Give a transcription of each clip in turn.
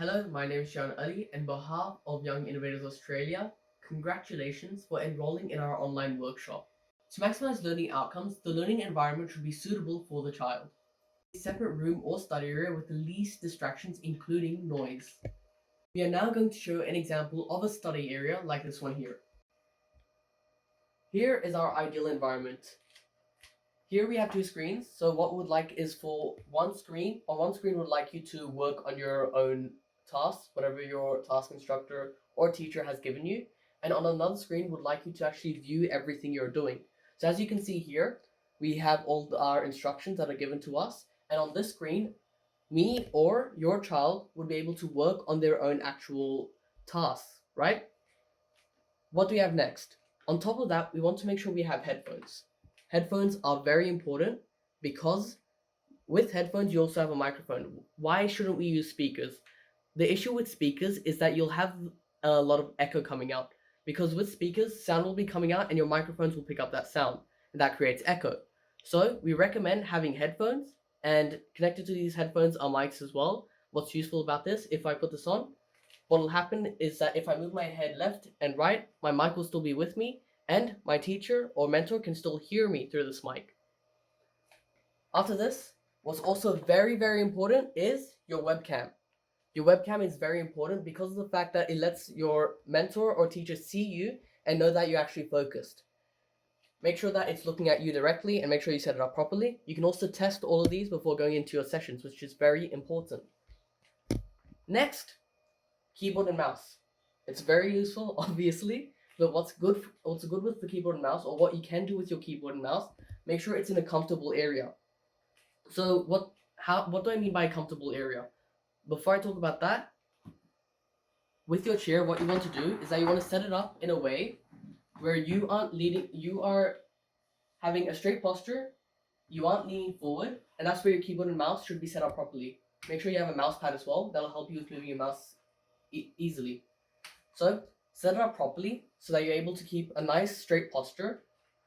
Hello, my name is John Ali. On behalf of Young Innovators Australia, congratulations for enrolling in our online workshop. To maximize learning outcomes, the learning environment should be suitable for the child. A separate room or study area with the least distractions, including noise. We are now going to show an example of a study area like this one here. Here is our ideal environment. Here we have two screens, so what we would like is for one screen, on one screen would like you to work on your own tasks, whatever your task instructor or teacher has given you, and on another screen would like you to actually view everything you're doing. So as you can see here, we have all our instructions that are given to us, and on this screen, me or your child would be able to work on their own actual tasks, right? What do we have next? On top of that, we want to make sure we have headphones. Headphones are very important because with headphones, you also have a microphone. Why shouldn't we use speakers? The issue with speakers is that you'll have a lot of echo coming out. Because with speakers, sound will be coming out and your microphones will pick up that sound. And that creates echo. So we recommend having headphones, and connected to these headphones are mics as well. What's useful about this, if I put this on, what will happen is that if I move my head left and right, my mic will still be with me, and my teacher or mentor can still hear me through this mic. After this, what's also very, very important is your webcam. Your webcam is very important because of the fact that it lets your mentor or teacher see you and know that you're actually focused. Make sure that it's looking at you directly and make sure you set it up properly. You can also test all of these before going into your sessions, which is very important. Next, keyboard and mouse. It's very useful, obviously, but what's good with the keyboard and mouse, or what you can do with your keyboard and mouse, make sure it's in a comfortable area. So what do I mean by a comfortable area? Before I talk about that, with your chair, what you want to do is that you want to set it up in a way where you are having a straight posture, you aren't leaning forward, and that's where your keyboard and mouse should be set up properly. Make sure you have a mouse pad as well. That'll help you with moving your mouse easily. So set it up properly so that you're able to keep a nice straight posture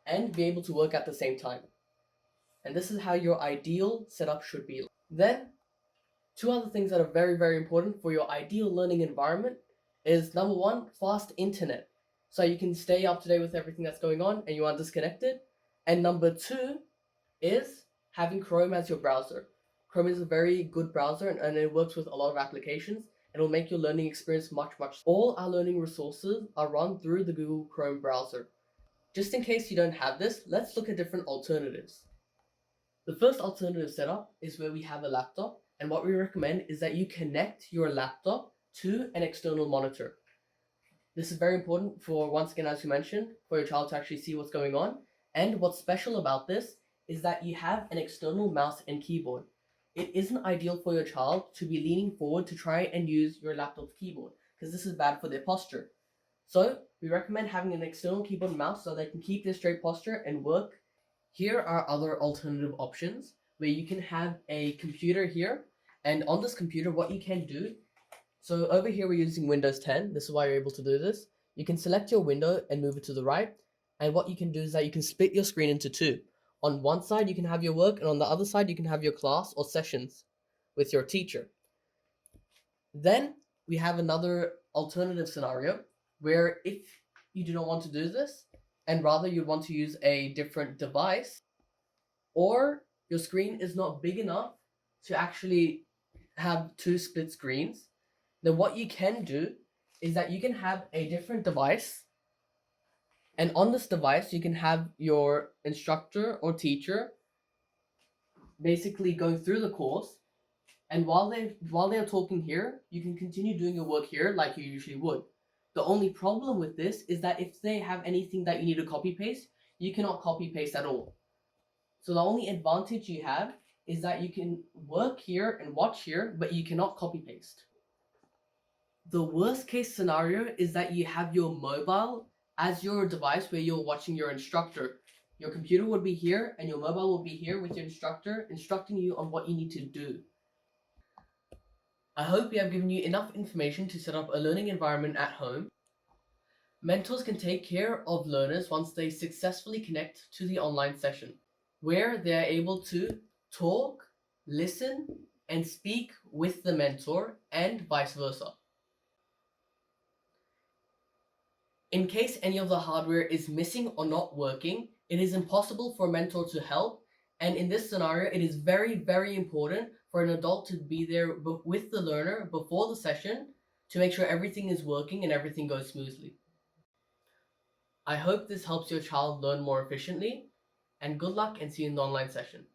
and be able to work at the same time. And this is how your ideal setup should be. Then, two other things that are very, very important for your ideal learning environment is number one, fast internet. So you can stay up to date with everything that's going on and you aren't disconnected. And number two is having Chrome as your browser. Chrome is a very good browser and it works with a lot of applications. It will make your learning experience much. All our learning resources are run through the Google Chrome browser. Just in case you don't have this, let's look at different alternatives. The first alternative setup is where we have a laptop, and what we recommend is that you connect your laptop to an external monitor. This is very important for, once again, as you mentioned, for your child to actually see what's going on. And what's special about this is that you have an external mouse and keyboard. It isn't ideal for your child to be leaning forward to try and use your laptop's keyboard, because this is bad for their posture. So we recommend having an external keyboard and mouse so they can keep their straight posture and work. Here are other alternative options where you can have a computer here, and on this computer what you can do, so over here we're using Windows 10, this is why you're able to do this. You can select your window and move it to the right, and what you can do is that you can split your screen into two. On one side you can have your work, and on the other side you can have your class or sessions with your teacher. Then we have another alternative scenario where if you do not want to do this, and rather you want to use a different device, or your screen is not big enough to actually have two split screens, then what you can do is that you can have a different device, and on this device you can have your instructor or teacher basically going through the course, and while they're talking here, you can continue doing your work here like you usually would. The only problem with this is that if they have anything that you need to copy paste, you cannot copy paste at all. So the only advantage you have is that you can work here and watch here, but you cannot copy paste. The worst case scenario is that you have your mobile as your device where you're watching your instructor. Your computer would be here and your mobile will be here with your instructor instructing you on what you need to do. I hope we have given you enough information to set up a learning environment at home. Mentors can take care of learners once they successfully connect to the online session, where they are able to talk, listen, and speak with the mentor and vice versa. In case any of the hardware is missing or not working, it is impossible for a mentor to help. And in this scenario, it is very, very important for an adult to be there with the learner before the session to make sure everything is working and everything goes smoothly. I hope this helps your child learn more efficiently, and good luck and see you in the online session.